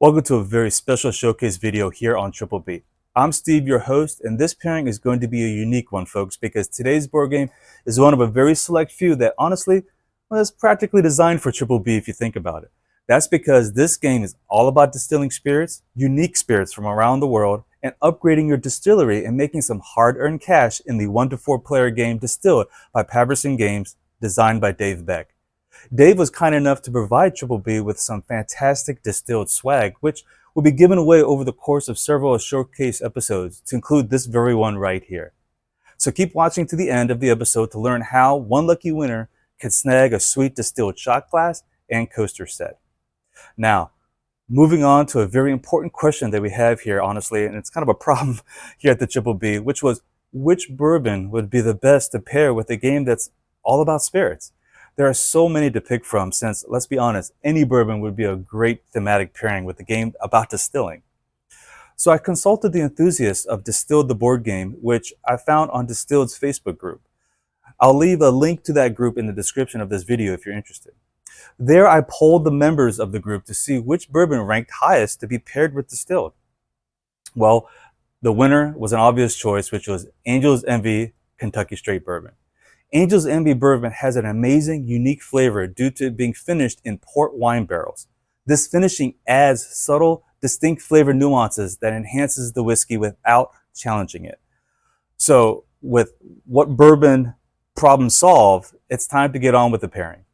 Welcome to a very special showcase video here on Triple B. I'm Steve, your host, and this pairing is going to be a unique one, folks, because today's board game is one of a very select few that honestly was practically designed for Triple B if you think about it. That's because this game is all about distilling spirits, unique spirits from around the world, and upgrading your distillery and making some hard-earned cash in the 1 to 4 player game Distilled by Paverson Games, designed by Beck. Dave was kind enough to provide Triple B with some fantastic distilled swag, which will be given away over the course of several showcase episodes, to include this very one right here. So keep watching to the end of the episode to learn how one lucky winner can snag a sweet distilled shot glass and coaster set. Now, moving on to a very important question that we have here, honestly, and it's kind of a problem here at the Triple B, which was which bourbon would be the best to pair with a game that's all about spirits? There are so many to pick from since, let's be honest, any bourbon would be a great thematic pairing with a game about distilling. So I consulted the enthusiasts of Distilled the board game, which I found on Distilled's Facebook group. I'll leave a link to that group in the description of this video if you're interested. There I polled the members of the group to see which bourbon ranked highest to be paired with Distilled. Well, the winner was an obvious choice, which was Angel's Envy Kentucky Straight Bourbon. Angel's Envy bourbon has an amazing, unique flavor due to it being finished in port wine barrels. This finishing adds subtle, distinct flavor nuances that enhances the whiskey without challenging it. So, with what bourbon problem solved, it's time to get on with the pairing.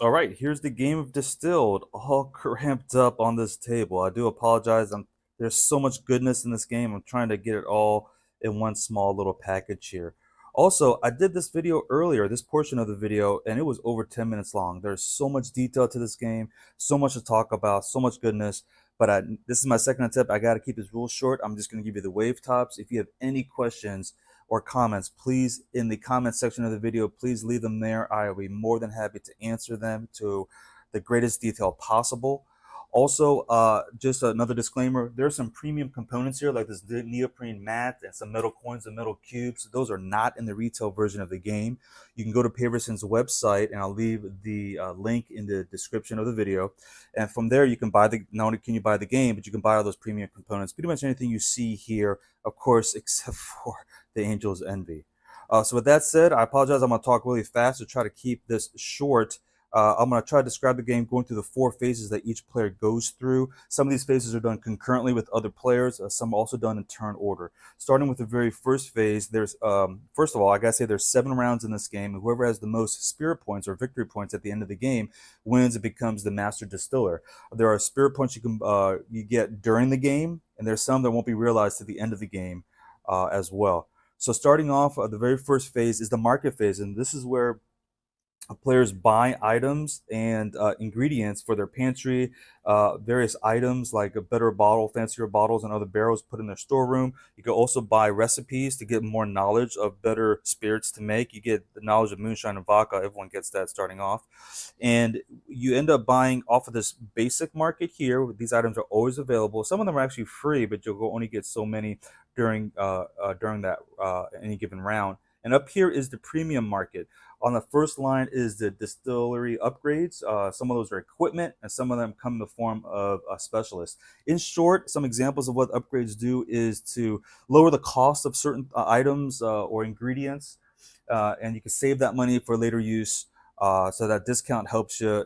All right, here's the game of Distilled, all cramped up on this table. I do apologize. There's so much goodness in this game. I'm trying to get it all in one small little package here. Also, I did this video earlier, this portion of the video, and it was over 10 minutes long. There's so much detail to this game, so much to talk about, so much goodness. But this is my second attempt. I got to keep this real short. I'm just going to give you the wave tops. If you have any questions or comments, please, in the comment section of the video, please leave them there. I will be more than happy to answer them to the greatest detail possible. Also, just another disclaimer, there's some premium components here, like this neoprene mat and some metal coins and metal cubes. Those are not in the retail version of the game. You can go to Paverson's website, and I'll leave the link in the description of the video. And from there, you can buy not only can you buy the game, but you can buy all those premium components. Pretty much anything you see here, of course, except for the Angel's Envy. So with that said, I apologize. I'm going to talk really fast to try to keep this short. I'm going to try to describe the game going through the 4 phases that each player goes through. Some of these phases are done concurrently with other players. Some are also done in turn order. Starting with the very first phase, there's, first of all, I got to say there's 7 rounds in this game. Whoever has the most spirit points or victory points at the end of the game wins and becomes the master distiller. There are spirit points you get during the game, and there's some that won't be realized to the end of the game as well. So starting off, the very first phase is the market phase, and this is where players buy items and ingredients for their pantry, various items like a better bottle, fancier bottles, and other barrels put in their storeroom. You can also buy recipes to get more knowledge of better spirits to make. You get the knowledge of moonshine and vodka. Everyone gets that starting off. And you end up buying off of this basic market here. These items are always available. Some of them are actually free, but you'll only get so many during that any given round. And up here is the premium market. On the first line is the distillery upgrades. Some of those are equipment, and some of them come in the form of a specialist. In short, some examples of what upgrades do is to lower the cost of certain items or ingredients, and you can save that money for later use. So that discount helps you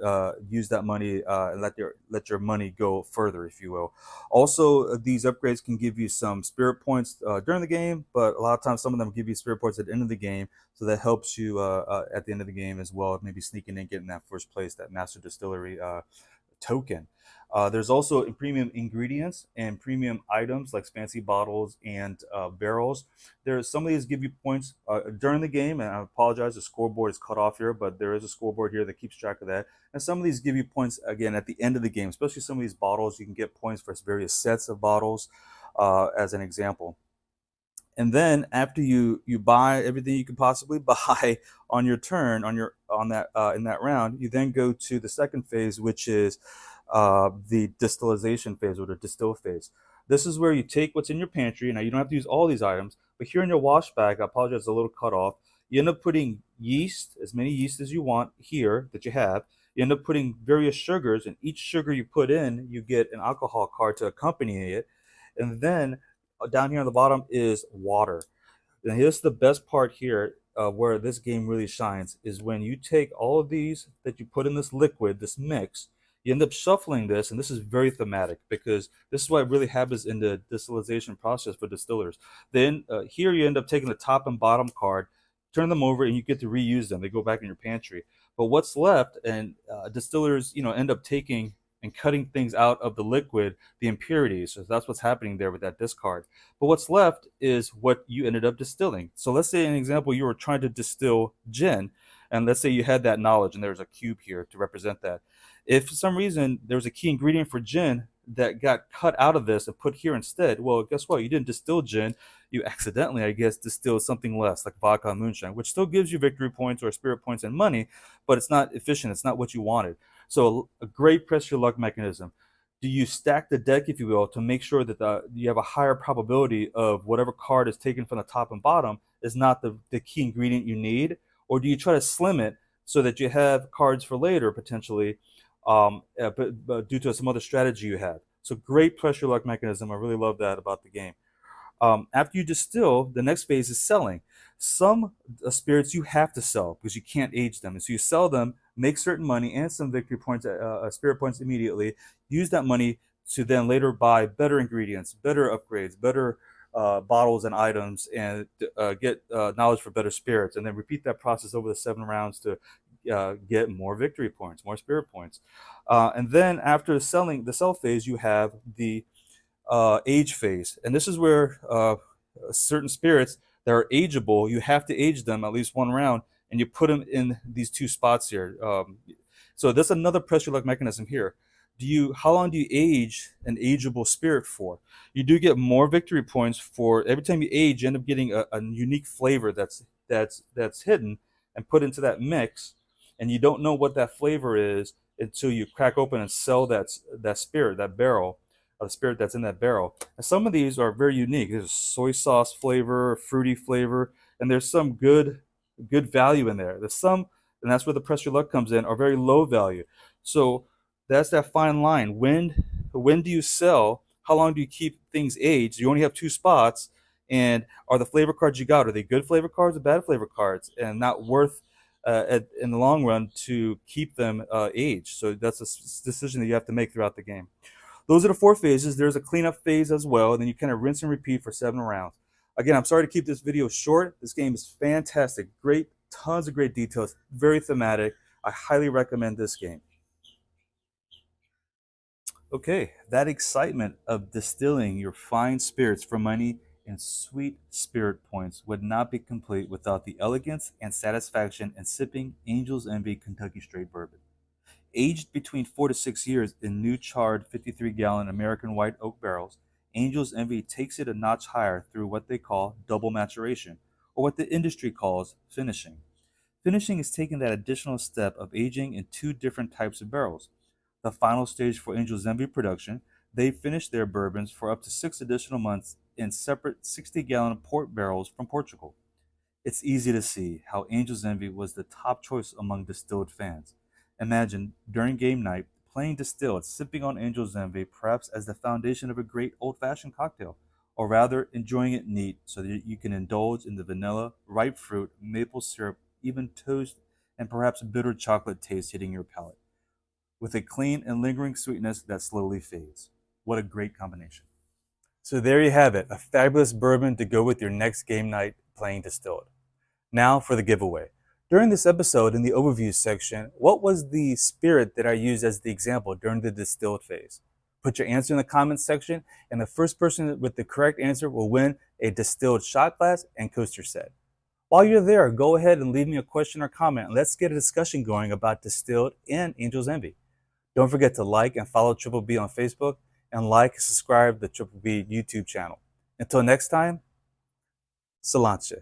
use that money and let your money go further, if you will. Also, these upgrades can give you some spirit points during the game, but a lot of times some of them give you spirit points at the end of the game, so that helps you at the end of the game as well, maybe sneaking in, getting that first place, that master distillery token. There's also premium ingredients and premium items like fancy bottles and barrels. There's some of these give you points during the game, and I apologize, the scoreboard is cut off here, but there is a scoreboard here that keeps track of that. And some of these give you points again at the end of the game, especially some of these bottles. You can get points for various sets of bottles, as an example. And then after you buy everything you can possibly buy on your turn in that round, you then go to the second phase, which is the distillation phase or the distill phase. This is where you take what's in your pantry. Now you don't have to use all these items, but here in your wash bag, I apologize, it's a little cut off. You end up putting yeast, as many yeast as you want here that you have. You end up putting various sugars, and each sugar you put in, you get an alcohol card to accompany it. And then down here on the bottom is water. And here's the best part here, where this game really shines, is when you take all of these that you put in this liquid, this mix, you end up shuffling this, and this is very thematic because this is what really happens in the distillation process for distillers. Then here you end up taking the top and bottom card, turn them over, and you get to reuse them. They go back in your pantry. But what's left, and distillers, end up taking and cutting things out of the liquid, the impurities. So that's what's happening there with that discard. But what's left is what you ended up distilling. So let's say, an example, you were trying to distill gin, and let's say you had that knowledge, and there's a cube here to represent that. If for some reason there was a key ingredient for gin that got cut out of this and put here instead, well, guess what? You didn't distill gin. You accidentally, I guess, distilled something less, like vodka and moonshine, which still gives you victory points or spirit points and money, but it's not efficient. It's not what you wanted. So a great press your luck mechanism. Do you stack the deck, if you will, to make sure that you have a higher probability of whatever card is taken from the top and bottom is not the key ingredient you need? Or do you try to slim it so that you have cards for later, potentially, but due to some other strategy you have? So great press your luck mechanism. I really love that about the game. After you distill, the next phase is selling. Some spirits you have to sell because you can't age them. And so you sell them, make certain money and some victory points, spirit points immediately. Use that money to then later buy better ingredients, better upgrades, better bottles and items, and get knowledge for better spirits. And then repeat that process over the 7 rounds to get more victory points, more spirit points. And then after the sell phase, you have the age phase. And this is where certain spirits that are ageable, you have to age them at least 1 round, and you put them in these 2 spots here. So that's another press your luck mechanism here. How long do you age an ageable spirit for? You do get more victory points for every time you age. You end up getting a unique flavor that's hidden and put into that mix, and you don't know what that flavor is until you crack open and sell that spirit, that barrel, the spirit that's in that barrel. And some of these are very unique. There's soy sauce flavor, fruity flavor, and there's some good value in there. There's some, and that's where the press your luck comes in, are very low value. So that's that fine line. When do you sell? How long do you keep things aged? You only have 2 spots, and are the flavor cards you got, are they good flavor cards or bad flavor cards, and not worth in the long run to keep them aged? So that's a decision that you have to make throughout the game. Those are the 4 phases. There's a cleanup phase as well, and then you kind of rinse and repeat for 7 rounds. Again, I'm sorry to keep this video short. This game is fantastic. Great, tons of great details, very thematic. I highly recommend this game. Okay, that excitement of distilling your fine spirits for money and sweet spirit points would not be complete without the elegance and satisfaction in sipping Angel's Envy Kentucky Straight Bourbon. Aged between 4 to 6 years in new charred 53-gallon American white oak barrels, Angel's Envy takes it a notch higher through what they call double maturation, or what the industry calls finishing. Finishing is taking that additional step of aging in 2 different types of barrels. The final stage for Angel's Envy production, they finish their bourbons for up to 6 additional months in separate 60-gallon port barrels from Portugal. It's easy to see how Angel's Envy was the top choice among distilled fans. Imagine, during game night, playing Distilled, sipping on Angel's Envy, perhaps as the foundation of a great old-fashioned cocktail, or rather enjoying it neat so that you can indulge in the vanilla, ripe fruit, maple syrup, even toast, and perhaps bitter chocolate taste hitting your palate, with a clean and lingering sweetness that slowly fades. What a great combination. So there you have it, a fabulous bourbon to go with your next game night playing Distilled. Now for the giveaway. During this episode, in the overview section, what was the spirit that I used as the example during the distilled phase? Put your answer in the comments section, and the first person with the correct answer will win a distilled shot glass and coaster set. While you're there, go ahead and leave me a question or comment, and let's get a discussion going about Distilled and Angel's Envy. Don't forget to like and follow Triple B on Facebook, and like and subscribe to the Triple B YouTube channel. Until next time, Salanche.